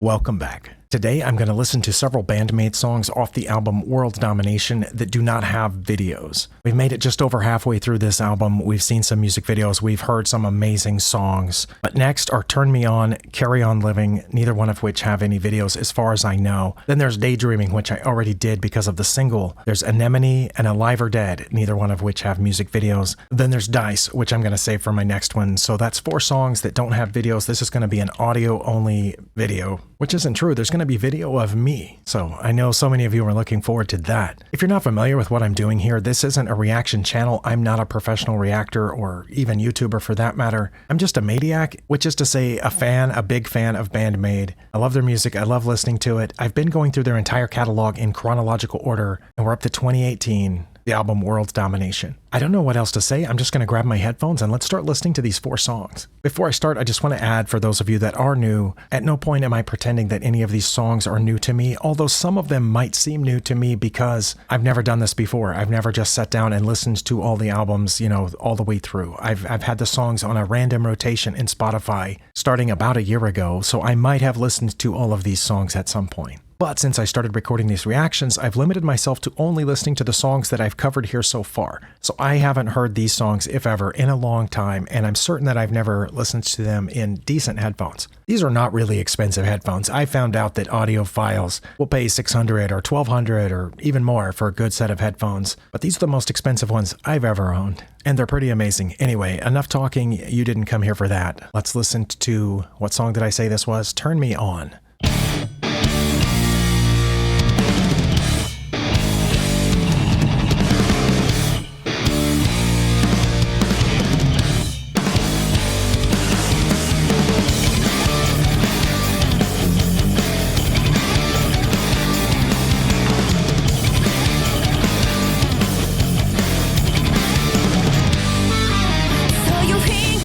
Welcome back. Today I'm going to listen to several Band-Maid songs off the album World Domination that do not have videos. We've made it just over halfway through this album. We've seen some music videos. We've heard some amazing songs. But next are Turn Me On, Carry On Living, neither one of which have any videos as far as I know. Then there's Daydreaming, which I already did because of the single. There's Anemone and Alive or Dead, neither one of which have music videos. Then there's Dice, which I'm going to save for my next one. So that's 4 songs that don't have videos. This is going to be an audio-only video, which isn't true. There's going to be video of me. So I know so many of you are looking forward to that. If you're not familiar with what I'm doing here, this isn't a reaction channel. I'm not a professional reactor or even YouTuber for that matter. I'm just a maniac, which is to say a big fan of Band-Maid. I love their music. I love listening to it. I've been going through their entire catalog in chronological order, and we're up to 2018. The album World Domination. I don't know what else to say. I'm just going to grab my headphones and let's start listening to these 4 songs. Before I start, I just want to add, for those of you that are new, at no point am I pretending that any of these songs are new to me, although some of them might seem new to me because I've never done this before. I've never just sat down and listened to all the albums, all the way through. I've had the songs on a random rotation in Spotify starting about a year ago, so I might have listened to all of these songs at some point. But since I started recording these reactions, I've limited myself to only listening to the songs that I've covered here so far. So I haven't heard these songs, if ever, in a long time, and I'm certain that I've never listened to them in decent headphones. These are not really expensive headphones. I found out that audiophiles will pay $600 or $1,200 or even more for a good set of headphones, but these are the most expensive ones I've ever owned, and they're pretty amazing. Anyway, enough talking. You didn't come here for that. Let's listen to, what song did I say this was? Turn Me On.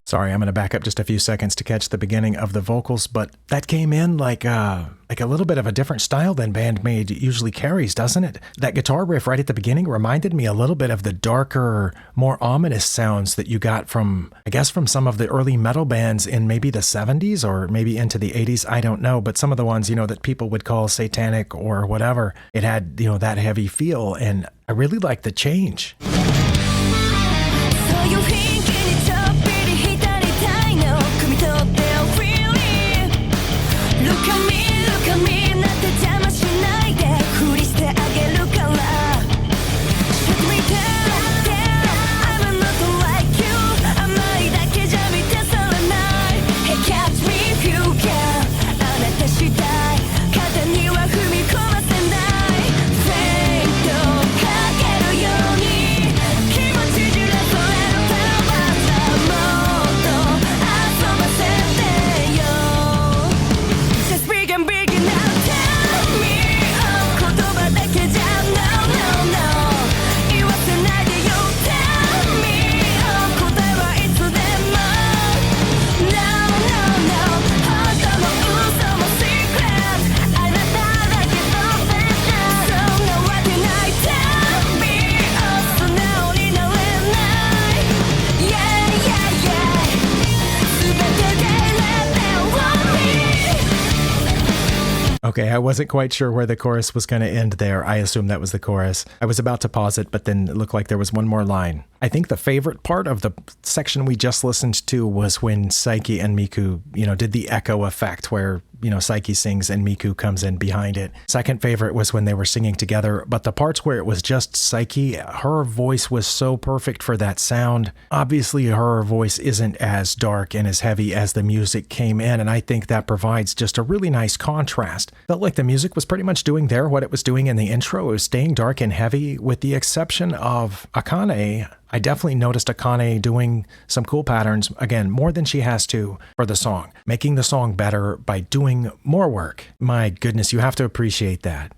Sorry, I'm going to back up just a few seconds to catch the beginning of the vocals, but that came in like a little bit of a different style than Band-Maid usually carries, doesn't it? That guitar riff right at the beginning reminded me a little bit of the darker, more ominous sounds that you got from, I guess, from some of the early metal bands in maybe the 70s or maybe into the 80s, I don't know, but some of the ones, that people would call satanic or whatever, it had, that heavy feel, and I really like the change. Okay, I wasn't quite sure where the chorus was going to end there. I assumed that was the chorus. I was about to pause it, but then it looked like there was one more line. I think the favorite part of the section we just listened to was when Psyche and Miku, did the echo effect where, Psyche sings and Miku comes in behind it. Second favorite was when they were singing together, but the parts where it was just Psyche, her voice was so perfect for that sound. Obviously, her voice isn't as dark and as heavy as the music came in, and I think that provides just a really nice contrast. Felt like the music was pretty much doing there what it was doing in the intro. It was staying dark and heavy, with the exception of Akane. I definitely noticed Akane doing some cool patterns, again, more than she has to for the song, making the song better by doing more work. My goodness, you have to appreciate that.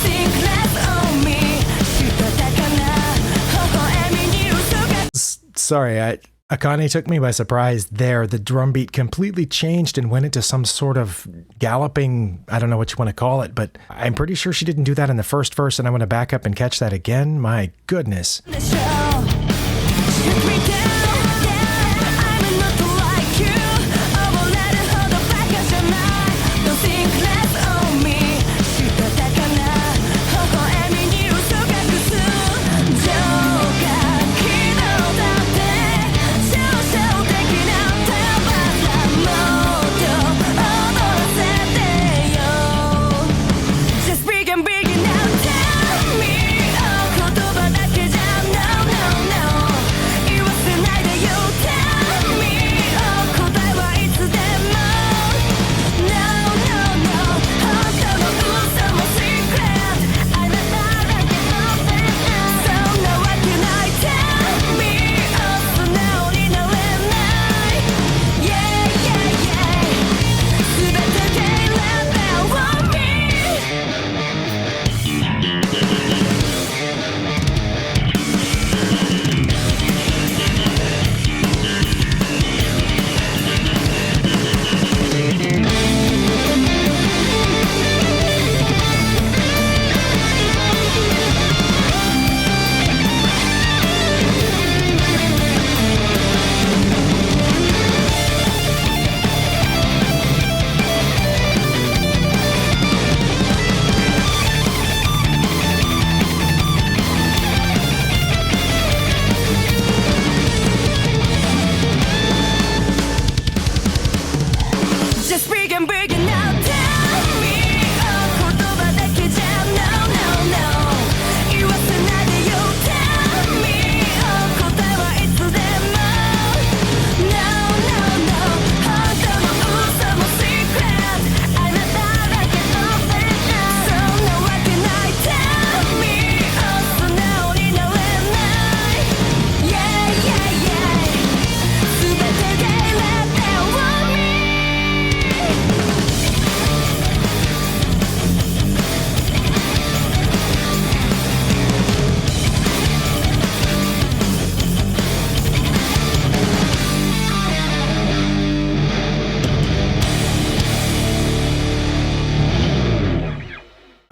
Think less on me. Sorry, Akane took me by surprise there. The drum beat completely changed and went into some sort of galloping, I don't know what you want to call it, but I'm pretty sure she didn't do that in the first verse, and I want to back up and catch that again. My goodness.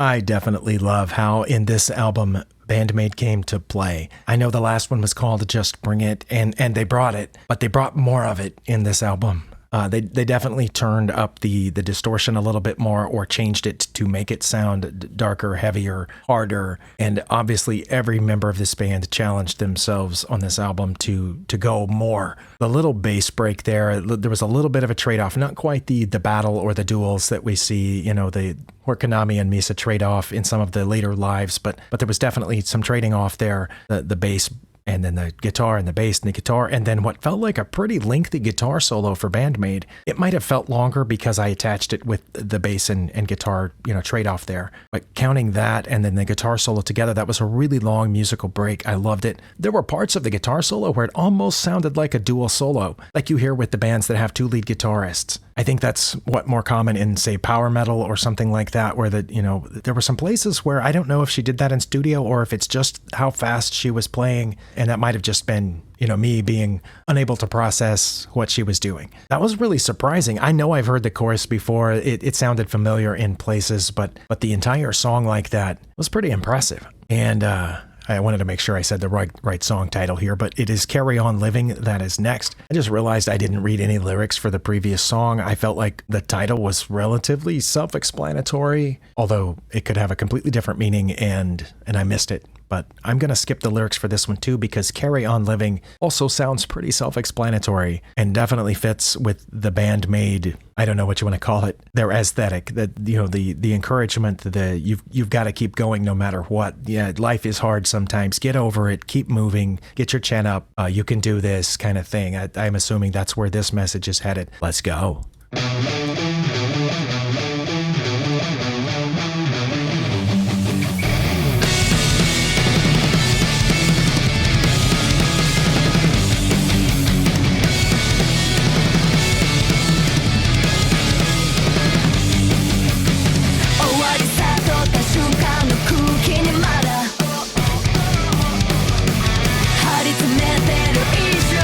I definitely love how in this album Band-Maid came to play. I know the last one was called Just Bring It, and they brought it, but they brought more of it in this album. They definitely turned up the distortion a little bit more, or changed it to make it sound darker, heavier, harder. And obviously every member of this band challenged themselves on this album to go more. The little bass break there was a little bit of a trade-off, not quite the battle or the duels that we see, where Konami and Misa trade off in some of the later lives, but there was definitely some trading off there. The bass, and then the guitar and the bass and the guitar, and then what felt like a pretty lengthy guitar solo for Band-Maid. It might have felt longer because I attached it with the bass and guitar, trade-off there. But counting that and then the guitar solo together, that was a really long musical break. I loved it. There were parts of the guitar solo where it almost sounded like a dual solo, like you hear with the bands that have two lead guitarists. I think that's more common in, say, power metal or something like that, where there were some places where I don't know if she did that in studio or if it's just how fast she was playing. And that might have just been, me being unable to process what she was doing. That was really surprising. I know I've heard the chorus before. It sounded familiar in places, but the entire song like that was pretty impressive. And I wanted to make sure I said the right song title here, but it is Carry On Living that is next. I just realized I didn't read any lyrics for the previous song. I felt like the title was relatively self-explanatory, although it could have a completely different meaning, and I missed it. But I'm going to skip the lyrics for this one too, because Carry On Living also sounds pretty self-explanatory and definitely fits with the Band-Maid, I don't know what you want to call it, their aesthetic, that, the encouragement, you've got to keep going no matter what. Yeah, life is hard sometimes. Get over it. Keep moving. Get your chin up. You can do this kind of thing. I'm assuming that's where this message is headed. Let's go. Hard to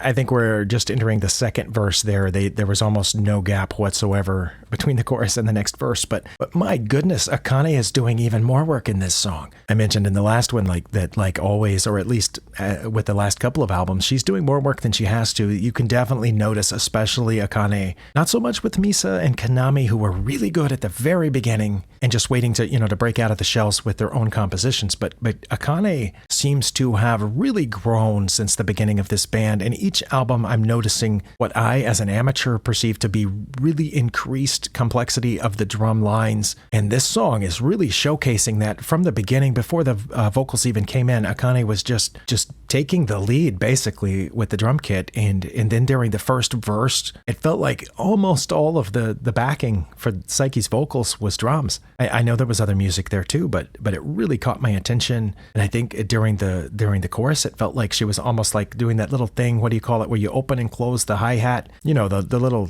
I think we're just entering the second verse there. There was almost no gap whatsoever between the chorus and the next verse. But my goodness, Akane is doing even more work in this song. I mentioned in the last one, like always, or at least with the last couple of albums, she's doing more work than she has to. You can definitely notice, especially Akane, not so much with Misa and Konami, who were really good at the very beginning and just waiting to, to break out of the shells with their own compositions. But Akane seems to have really grown since the beginning of this band. And each album, I'm noticing what I, as an amateur, perceive to be really increased complexity of the drum lines. And this song is really showcasing that from the beginning, before the vocals even came in. Akane was just taking the lead basically with the drum kit, and then during the first verse, it felt like almost all of the backing for Psyche's vocals was drums. I know there was other music there too, but it really caught my attention. And I think during the chorus, it felt like she was almost like doing that little thing. What do you call it? Where you open and close the hi-hat? The little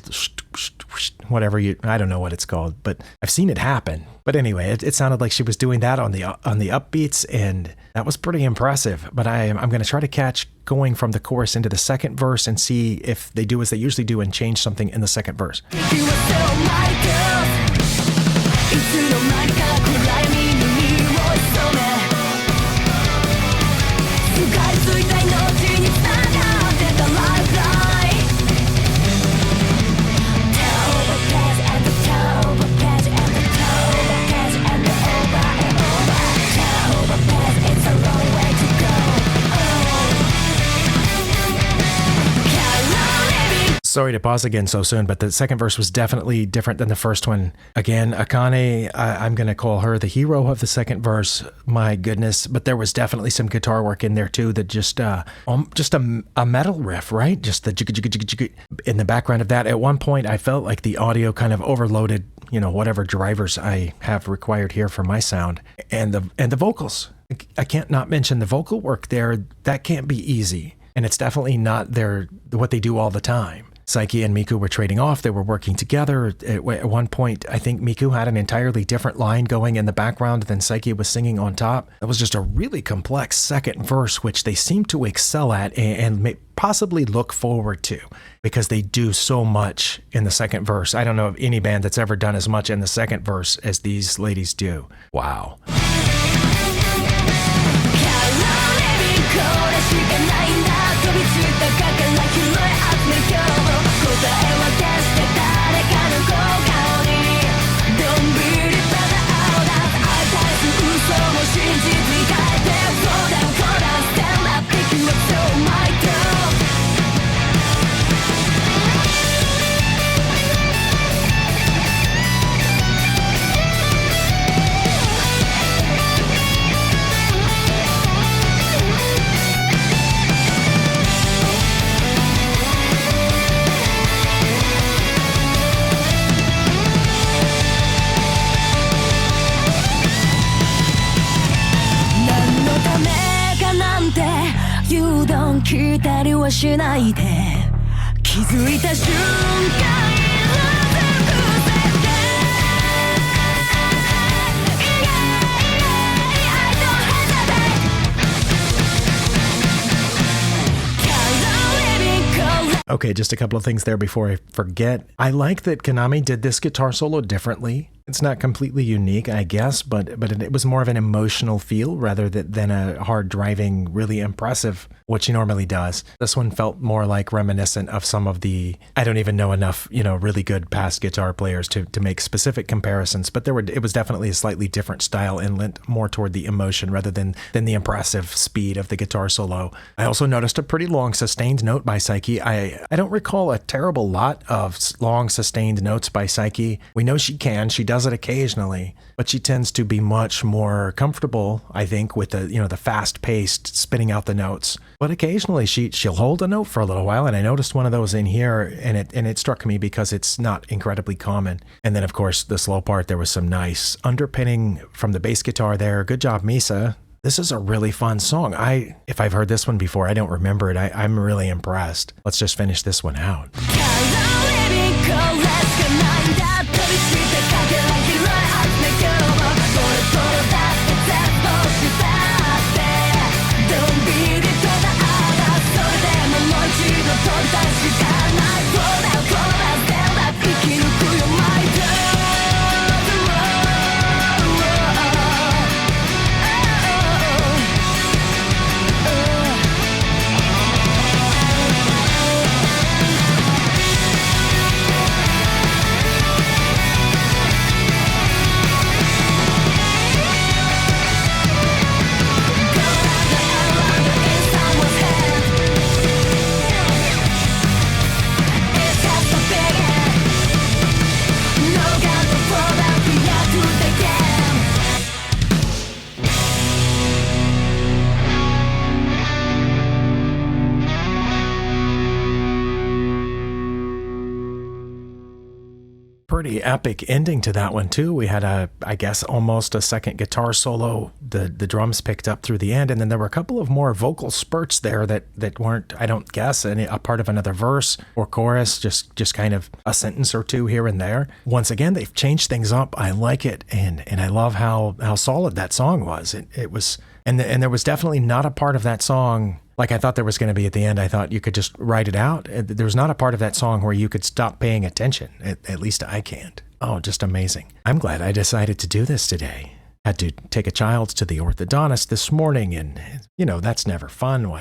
whatever I don't know what it's called, but I've seen it happen. But anyway, it sounded like she was doing that on the upbeats, and that was pretty impressive. But I'm going to try to catch going from the chorus into the second verse and see if they do as they usually do and change something in the second verse. Sorry to pause again so soon, but the second verse was definitely different than the first one. Again, Akane, I'm going to call her the hero of the second verse. My goodness. But there was definitely some guitar work in there too, that just a metal riff, right? Just the jigga jigga jigga jigga in the background of that. At one point, I felt like the audio kind of overloaded, whatever drivers I have required here for my sound, and the vocals. I can't not mention the vocal work there. That can't be easy. And it's definitely not what they do all the time. Psyche and Miku were trading off. They were working together. At one point, I think Miku had an entirely different line going in the background than Psyche was singing on top. That was just a really complex second verse, which they seem to excel at and may possibly look forward to, because they do so much in the second verse. I don't know of any band that's ever done as much in the second verse as these ladies do. Wow. Okay, just a couple of things there before I forget. I like that Konami did this guitar solo differently. It's not completely unique, I guess, but it was more of an emotional feel rather than a hard driving, really impressive, what she normally does. This one felt more like reminiscent of some of the, I don't even know enough, really good past guitar players to make specific comparisons, but it was definitely a slightly different style and lent more toward the emotion rather than the impressive speed of the guitar solo. I also noticed a pretty long sustained note by Psyche. I don't recall a terrible lot of long sustained notes by Psyche. We know she does it occasionally, but she tends to be much more comfortable, I think, with the fast-paced spitting out the notes. But occasionally she'll hold a note for a little while, and I noticed one of those in here, and it struck me because it's not incredibly common. And then, of course, the slow part, there was some nice underpinning from the bass guitar there. Good job, Misa. This is a really fun song. If I've heard this one before, I don't remember it. I'm really impressed. Let's just finish this one out. Don't be the Pretty epic ending to that one too. We had I guess almost a second guitar solo. The drums picked up through the end, and then there were a couple of more vocal spurts there that weren't, I don't guess, a part of another verse or chorus, just kind of a sentence or two here and there. Once again, they've changed things up. I like it, and I love how solid that song was. It was, and there was definitely not a part of that song like I thought there was going to be at the end. I thought you could just write it out. There was not a part of that song where you could stop paying attention. At least I can't. Oh, just amazing. I'm glad I decided to do this today. Had to take a child to the orthodontist this morning, and that's never fun.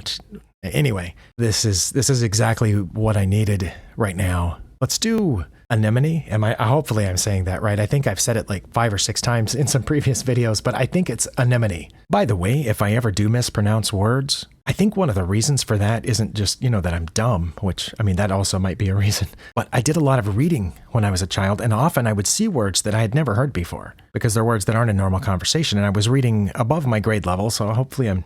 Anyway, this is exactly what I needed right now. Let's do Anemone. Hopefully I'm saying that right. I think I've said it like 5 or 6 times in some previous videos, but I think it's Anemone. By the way, if I ever do mispronounce words, I think one of the reasons for that isn't just, that I'm dumb, which, that also might be a reason. But I did a lot of reading when I was a child, and often I would see words that I had never heard before, because they're words that aren't in normal conversation, and I was reading above my grade level, so hopefully I'm,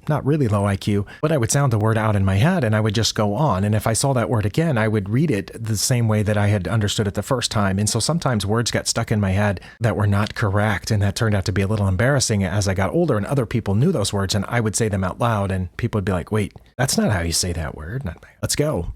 not really low IQ, but I would sound the word out in my head, and I would just go on, and if I saw that word again, I would read it the same way that I had understood it the first time, and so sometimes words got stuck in my head that were not correct, and that turned out to be a little embarrassing as I got older, and other people knew those words, and I would say them out loud, and people would be like, wait, that's not how you say that word. Let's go.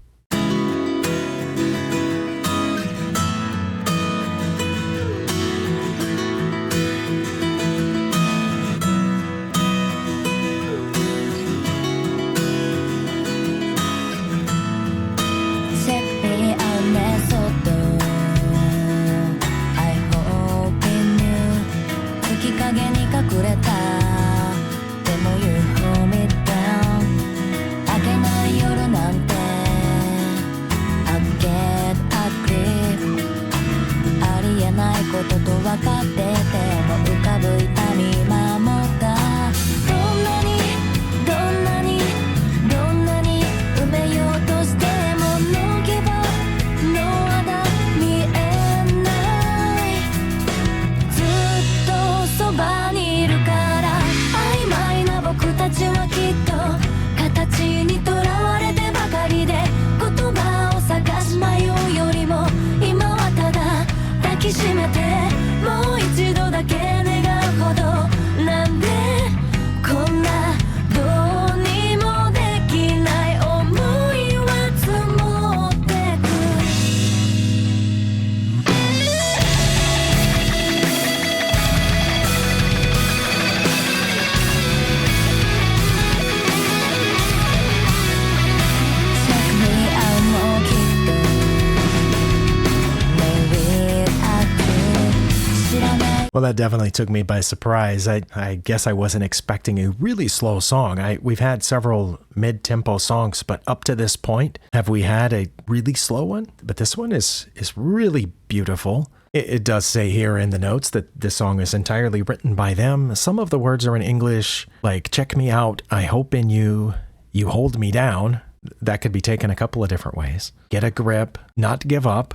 Well, that definitely took me by surprise. I guess I wasn't expecting a really slow song. We've had several mid-tempo songs, but up to this point, have we had a really slow one? But this one is really beautiful. It does say here in the notes that this song is entirely written by them. Some of the words are in English, like check me out, I hope in you, you hold me down. That could be taken a couple of different ways. Get a grip, not give up.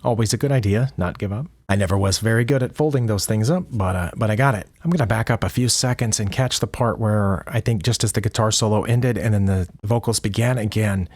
Always a good idea, not give up. I never was very good at folding those things up, but I got it. I'm going to back up a few seconds and catch the part where I think just as the guitar solo ended and then the vocals began again.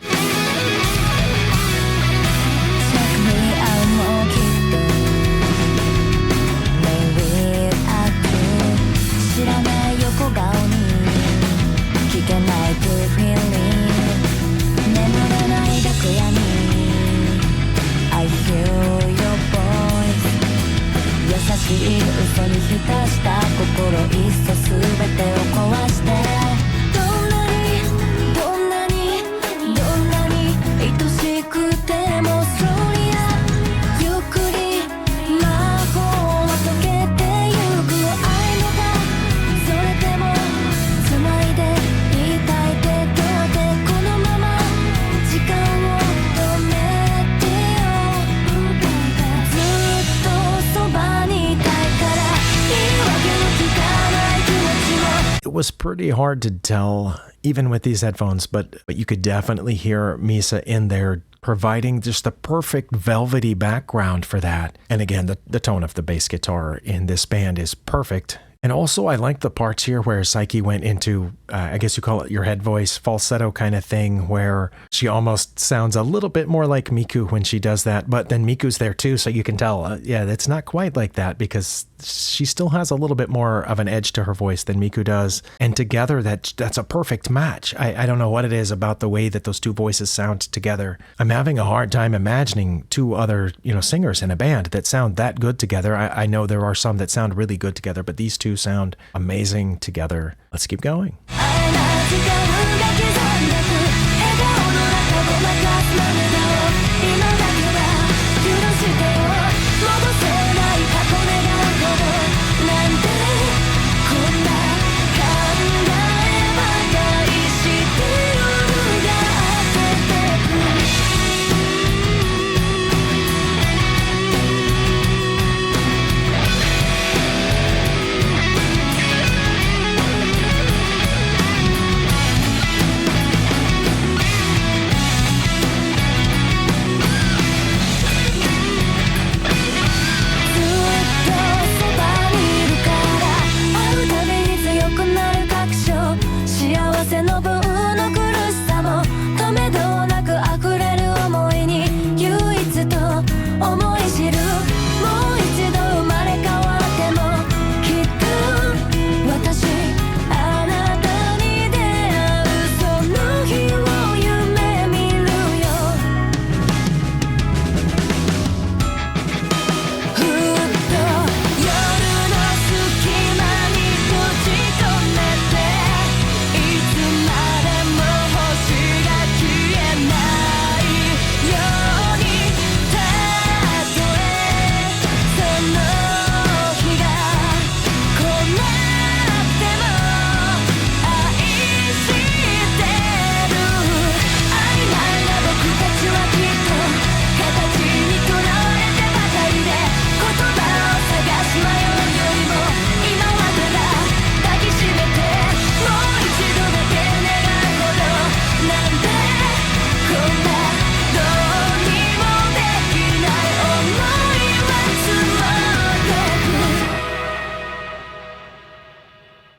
Was pretty hard to tell even with these headphones, but you could definitely hear Misa in there providing just the perfect velvety background for that. And again, the tone of the bass guitar in this band is perfect. And also, I like the parts here where Psyche went into, I guess you call it your head voice, falsetto kind of thing, where she almost sounds a little bit more like Miku when she does that. But then Miku's there too, so you can tell, yeah, it's not quite like that because she still has a little bit more of an edge to her voice than Miku does. And together, that's a perfect match. I don't know what it is about the way that those two voices sound together. I'm having a hard time imagining two other, singers in a band that sound that good together. I know there are some that sound really good together, but these two sound amazing together. Let's keep going.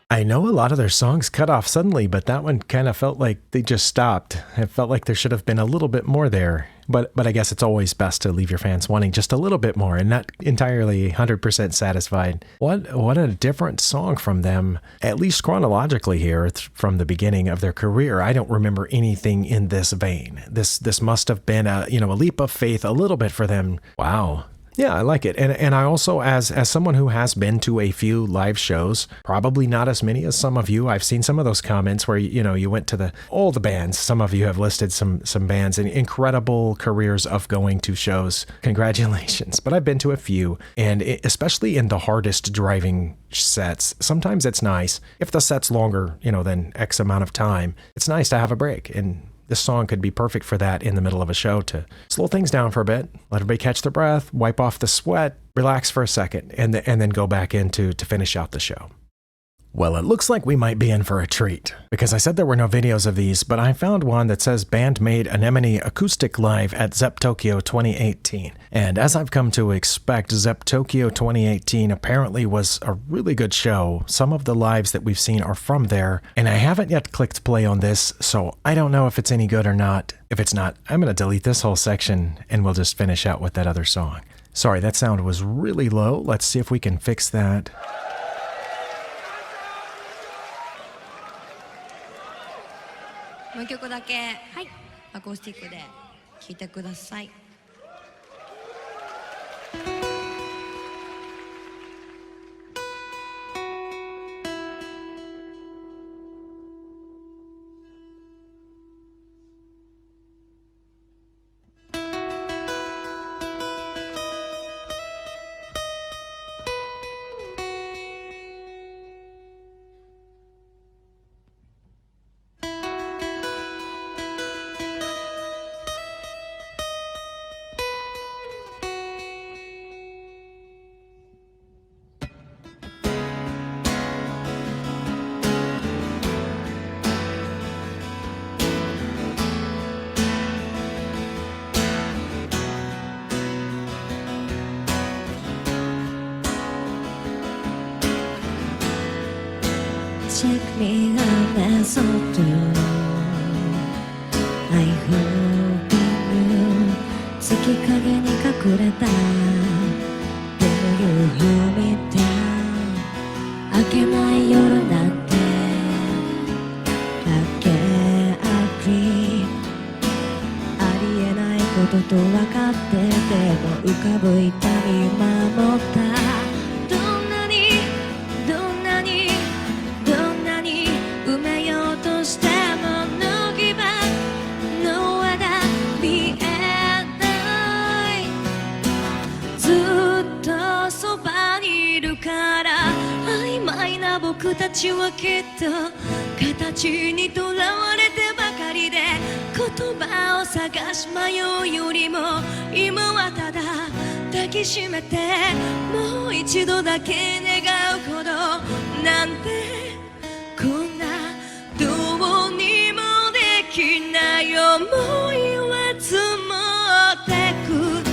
I know a lot of their songs cut off suddenly, but that one kind of felt like they just stopped. It felt like there should have been a little bit more there. But I guess it's always best to leave your fans wanting just a little bit more and not entirely 100% satisfied. What a different song from them, at least chronologically here, from the beginning of their career. I don't remember anything in this vein. This must have been a leap of faith a little bit for them. Wow. Yeah, I like it. And I also, as someone who has been to a few live shows, probably not as many as some of you, I've seen some of those comments where, you went to all the bands. Some of you have listed some bands and incredible careers of going to shows. Congratulations. But I've been to a few, and especially in the hardest driving sets, sometimes it's nice, if the set's longer, than X amount of time, it's nice to have a break. And this song could be perfect for that in the middle of a show, to slow things down for a bit, let everybody catch their breath, wipe off the sweat, relax for a second, and then go back in to finish out the show. Well, it looks like we might be in for a treat, because I said there were no videos of these, but I found one that says Band-Maid Anemone Acoustic Live at Zepp Tokyo 2018. And as I've come to expect, Zepp Tokyo 2018 apparently was a really good show. Some of the lives that we've seen are from there, and I haven't yet clicked play on this, so I don't know if it's any good or not. If it's not, I'm going to delete this whole section, and we'll just finish out with that other song. Sorry, that sound was really low. Let's see if we can fix that. One 曲だけ、はい、アコースティックで聴いてください。Check me out as I do. I hope you 月影に隠れた Will you hold me down 明けない夜なんて I can't agree ありえないことと分かってても浮かぶ痛み守った埋めようとしても脱ぎ場 No other 見えないずっとそばにいるから曖昧な僕たちはきっと形にとらわれてばかりで言葉を探し迷うよりも今はただ抱きしめてもう一度だけ願うほどなんてこんなどうにもできない思いは積もってく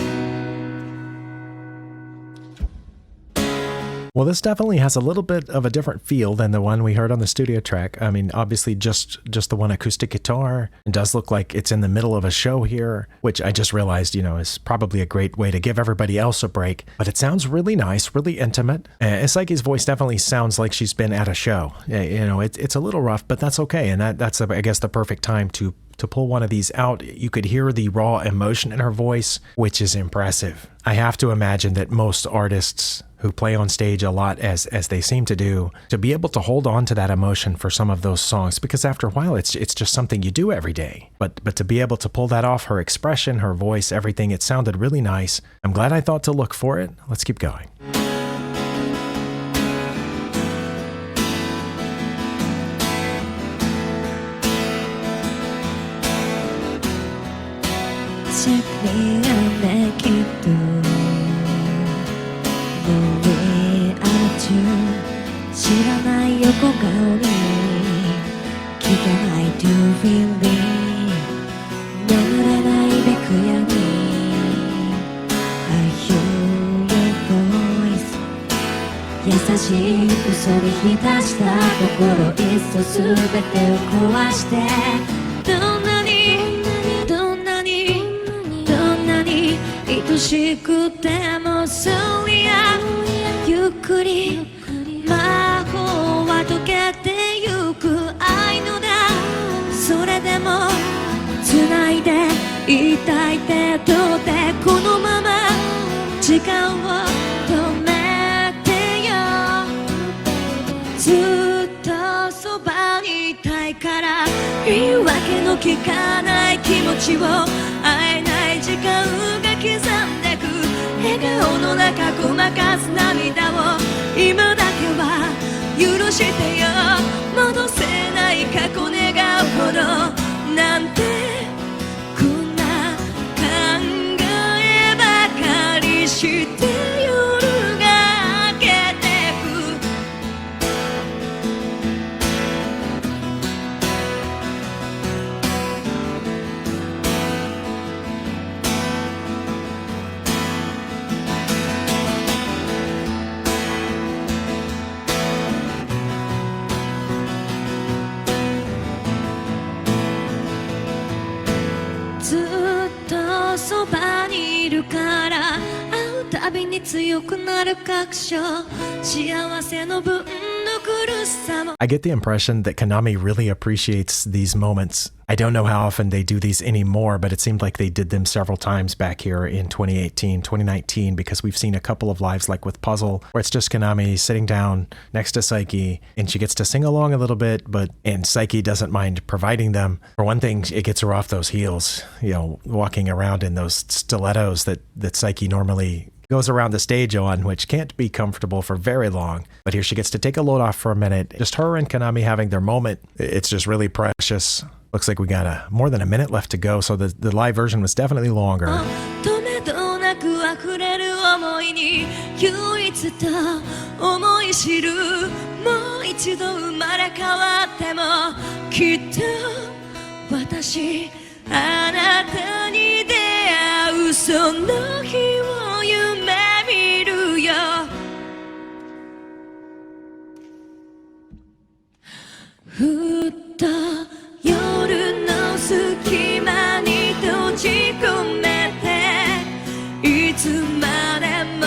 Well, this definitely has a little bit of a different feel than the one we heard on the studio track. I mean, obviously just the one acoustic guitar. It does look like it's in the middle of a show here, which I just realized, is probably a great way to give everybody else a break. But it sounds really nice, really intimate. Psyche's voice definitely sounds like she's been at a show. It's a little rough, but that's okay. And that's, I guess, the perfect time to pull one of these out. You could hear the raw emotion in her voice, which is impressive. I have to imagine that most artists who play on stage a lot as they seem to do, to be able to hold on to that emotion for some of those songs, because after a while it's just something you do every day. But to be able to pull that off, her expression, her voice, everything, it sounded really nice. I'm glad I thought to look for it. Let's keep going. Check me out, make it do The way I do 知らない横顔に聞けない Do really 眠れないベクヤに I hear your voice 優しい嘘に浸した心いっそ全てを壊してどんなに愛しくてもそういやゆっくり魔法は溶けてゆく愛のだそれでも繋いでいたい手と手このまま時間を止めてよずっとそばにいたいから言い訳の聞かない気持ちを会えない時間が刻んでく笑顔の中ごまかす涙を今だけは許してよ戻せない過去願うほどなんてこんな考えばかりして夜が明けてくずっとそばにいるから会うたびに強くなる確証幸せの分の苦しさも I get the impression that Konami really appreciates these moments. I don't know how often they do these anymore, but it seemed like they did them several times back here in 2018, 2019, because we've seen a couple of lives like with Puzzle, where it's just Konami sitting down next to Psyche, and she gets to sing along a little bit, and Psyche doesn't mind providing them. For one thing, it gets her off those heels, walking around in those stilettos that Psyche normally goes around the stage on, which can't be comfortable for very long. But here she gets to take a load off for a minute. Just her and Konami having their moment. It's just really precious. Looks like we got more than a minute left to go, so the live version was definitely longer. 止めどなく溢れる思いに唯一と思い知るもう一度生まれ変わってもきっと私あなたに出会うその日を夢見るよつまでも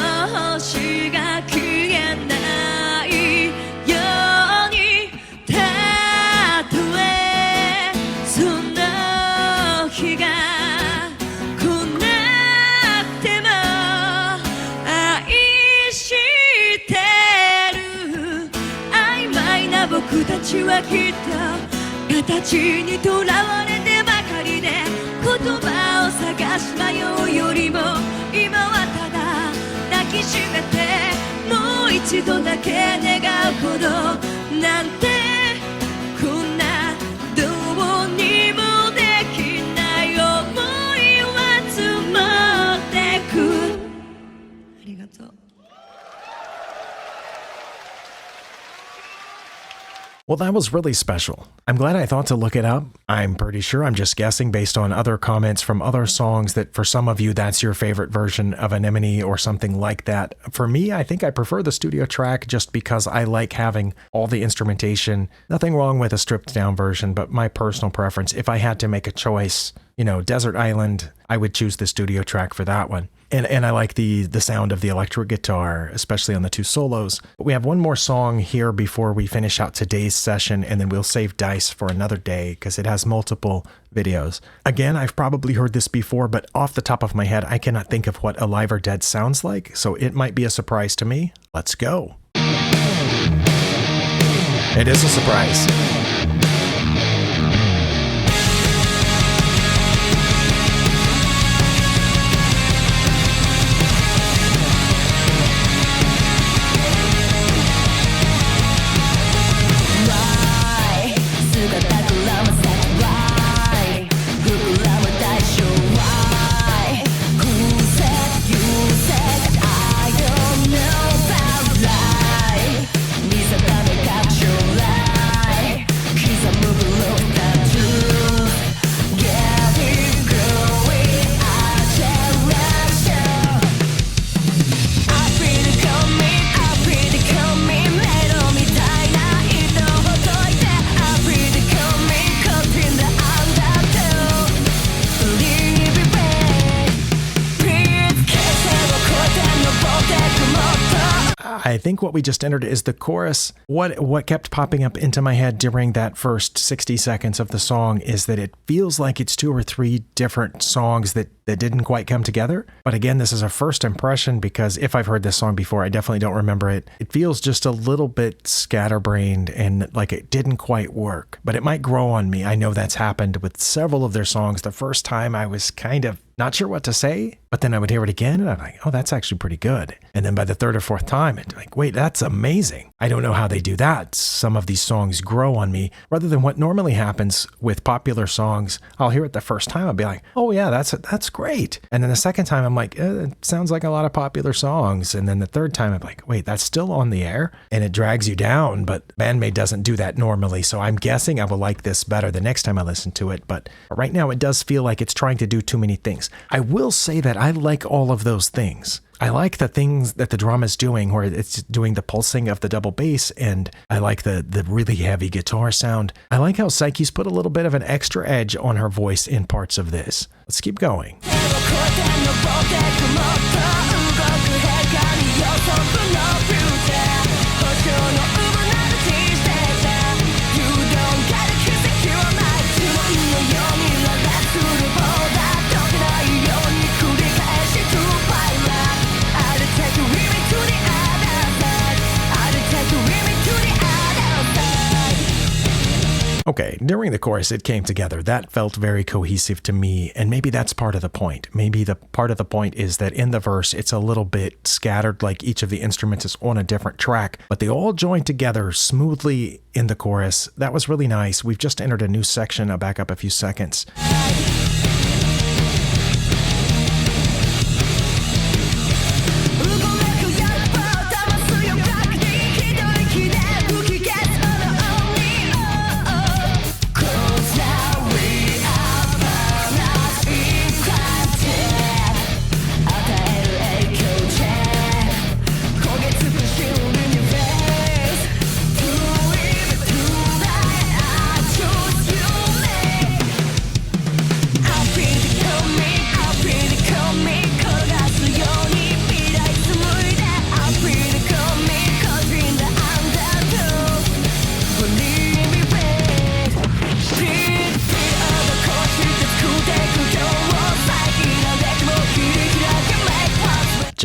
星が消えないようにたとえその日が来なくても愛してる曖昧な僕たちはきっと形にとらわれてばかりで言葉を探し迷うよりも今はただ抱きしめてもう一度だけ願うほどなんてこんなどうにもできない想いは積もってくありがとう。Well, that was really special. I'm glad I thought to look it up. I'm pretty sure I'm just guessing based on other comments from other songs that for some of you, that's your favorite version of Anemone or something like that. For me, I think I prefer the studio track just because I like having all the instrumentation. Nothing wrong with a stripped down version, but my personal preference, if I had to make a choice, you know, Desert Island, I would choose the studio track for that one. And I like the sound of the electric guitar, especially on the two solos. But we have one more song here before we finish out today's session, and then we'll save Dice for another day because it has multiple videos. Again, I've probably heard this before, but off the top of my head, I cannot think of what Alive or Dead sounds like, so it might be a surprise to me. Let's go. It is a surprise. I think what we just entered is the chorus. What kept popping up into my head during that first 60 seconds of the song is that it feels like it's 2 or 3 different songs that didn't quite come together. But again, this is a first impression because if I've heard this song before, I definitely don't remember it. It feels just a little bit scatterbrained and like it didn't quite work, but it might grow on me. I know that's happened with several of their songs. The first time I was kind of not sure what to say, but then I would hear it again and I'm like, oh, that's actually pretty good. And then by the 3rd or 4th time, it's like, wait, that's amazing. I don't know how they do that. Some of these songs grow on me rather than what normally happens with popular songs. I'll hear it the first time. I'll be like, oh yeah, that's great. And then the second time I'm like, it sounds like a lot of popular songs. And then the third time I'm like, wait, that's still on the air and it drags you down. But Band-Maid doesn't do that normally. So I'm guessing I will like this better the next time I listen to it. But right now it does feel like it's trying to do too many things. I will say that I like all of those things. I like the things that the drum is doing where it's doing the pulsing of the double bass, and I like the really heavy guitar sound. I like how Psyche's put a little bit of an extra edge on her voice in parts of this. Let's keep going. Okay, during the chorus, it came together. That felt very cohesive to me, and maybe that's part of the point. Maybe the part of the point is that in the verse, it's a little bit scattered, like each of the instruments is on a different track, but they all join together smoothly in the chorus. That was really nice. We've just entered a new section. I'll back up a few seconds.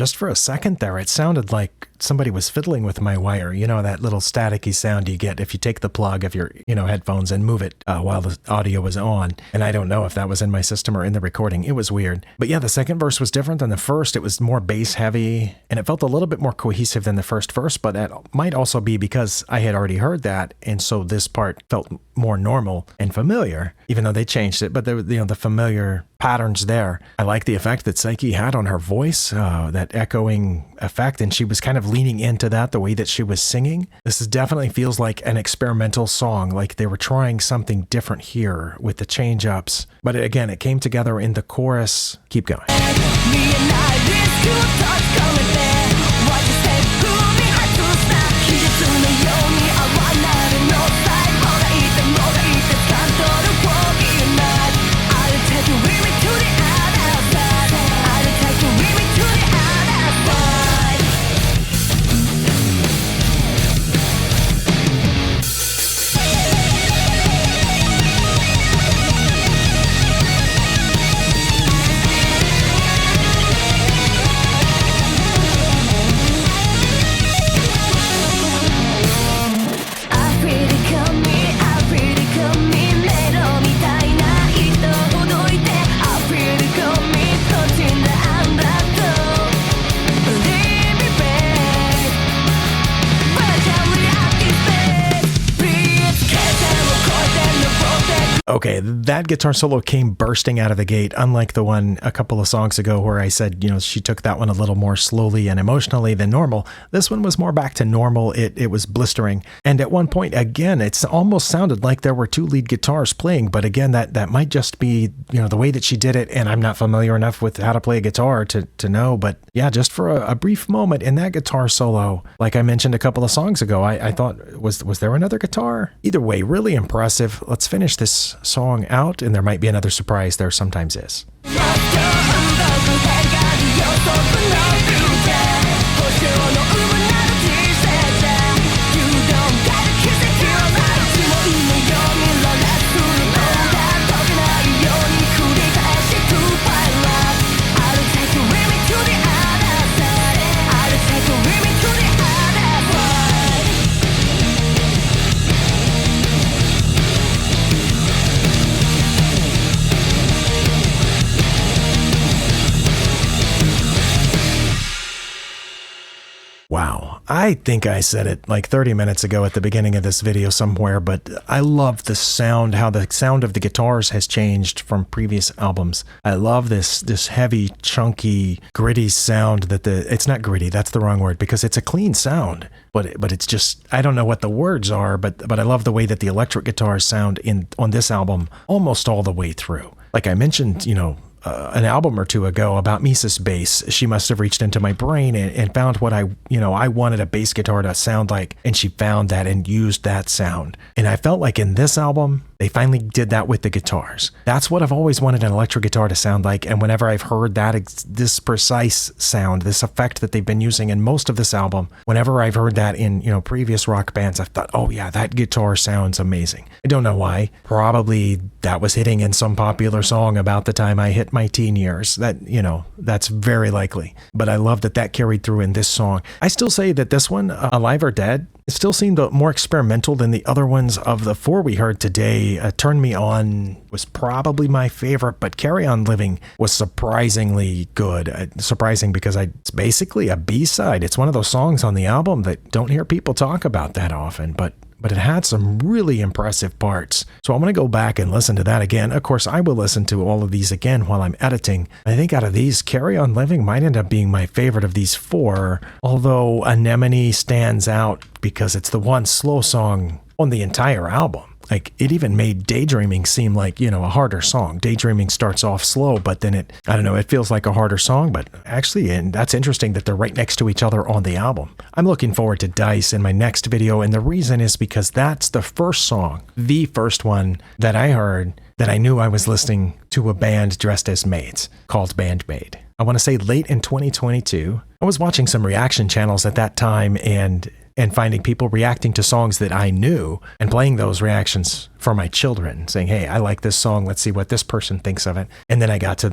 just for a second there, it sounded like somebody was fiddling with my wire. You know, that little staticky sound you get if you take the plug of your, headphones and move it while the audio was on. And I don't know if that was in my system or in the recording. It was weird. But yeah, the second verse was different than the first. It was more bass heavy and it felt a little bit more cohesive than the first verse, but that might also be because I had already heard that. And so this part felt more normal and familiar, even though they changed it. But the familiar patterns there. I like the effect that Psyche had on her voice, that echoing effect. And she was kind of leaning into that, the way that she was singing. This definitely feels like an experimental song, like they were trying something different here with the change ups. But again, it came together in the chorus. Keep going. Okay, that guitar solo came bursting out of the gate, unlike the one a couple of songs ago where I said, she took that one a little more slowly and emotionally than normal. This one was more back to normal. It was blistering. And at one point, again, it's almost sounded like there were two lead guitars playing. But again, that might just be, the way that she did it. And I'm not familiar enough with how to play a guitar to know. But yeah, just for a brief moment in that guitar solo, like I mentioned a couple of songs ago, I thought, was there another guitar? Either way, really impressive. Let's finish this song out, and there might be another surprise. There sometimes is. Wow. I think I said it like 30 minutes ago at the beginning of this video somewhere, but I love the sound, how the sound of the guitars has changed from previous albums. I love this heavy, chunky, gritty sound it's not gritty, that's the wrong word, because it's a clean sound, but it's just, I don't know what the words are, but I love the way that the electric guitars sound on this album almost all the way through. Like I mentioned, an album or two ago about Mises bass. She must have reached into my brain and found what I wanted a bass guitar to sound like, and she found that and used that sound. And I felt like in this album, they finally did that with the guitars. That's what I've always wanted an electric guitar to sound like. And whenever I've heard this precise sound, this effect that they've been using in most of this album, whenever I've heard that in, previous rock bands, I've thought, oh yeah, that guitar sounds amazing. I don't know why. Probably that was hitting in some popular song about the time I hit my teen years. That's very likely. But I love that carried through in this song. I still say that this one, Alive or Dead, it still seemed more experimental than the other ones of the four we heard today. Turn Me On was probably my favorite, but Carry On Living was surprisingly good. Surprising because it's basically a B-side. It's one of those songs on the album that don't hear people talk about that often, but it had some really impressive parts. So I'm going to go back and listen to that again. Of course, I will listen to all of these again while I'm editing. I think out of these, Carry On Living might end up being my favorite of these four, although Anemone stands out because it's the one slow song on the entire album. Like, it even made Daydreaming seem like, a harder song. Daydreaming starts off slow, but then it feels like a harder song. But actually, and that's interesting that they're right next to each other on the album. I'm looking forward to Dice in my next video, and the reason is because that's the first song, the first one that I heard that I knew I was listening to a band dressed as maids called Band-Maid. I want to say late in 2022. I was watching some reaction channels at that time and finding people reacting to songs that I knew and playing those reactions for my children, saying, hey, I like this song. Let's see what this person thinks of it. And then I got to,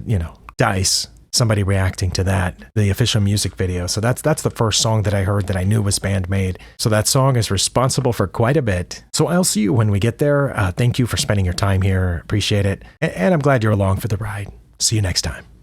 Dice somebody reacting to that, the official music video. So that's the first song that I heard that I knew was Band-Maid. So that song is responsible for quite a bit. So I'll see you when we get there. Thank you for spending your time here. Appreciate it. And I'm glad you're along for the ride. See you next time.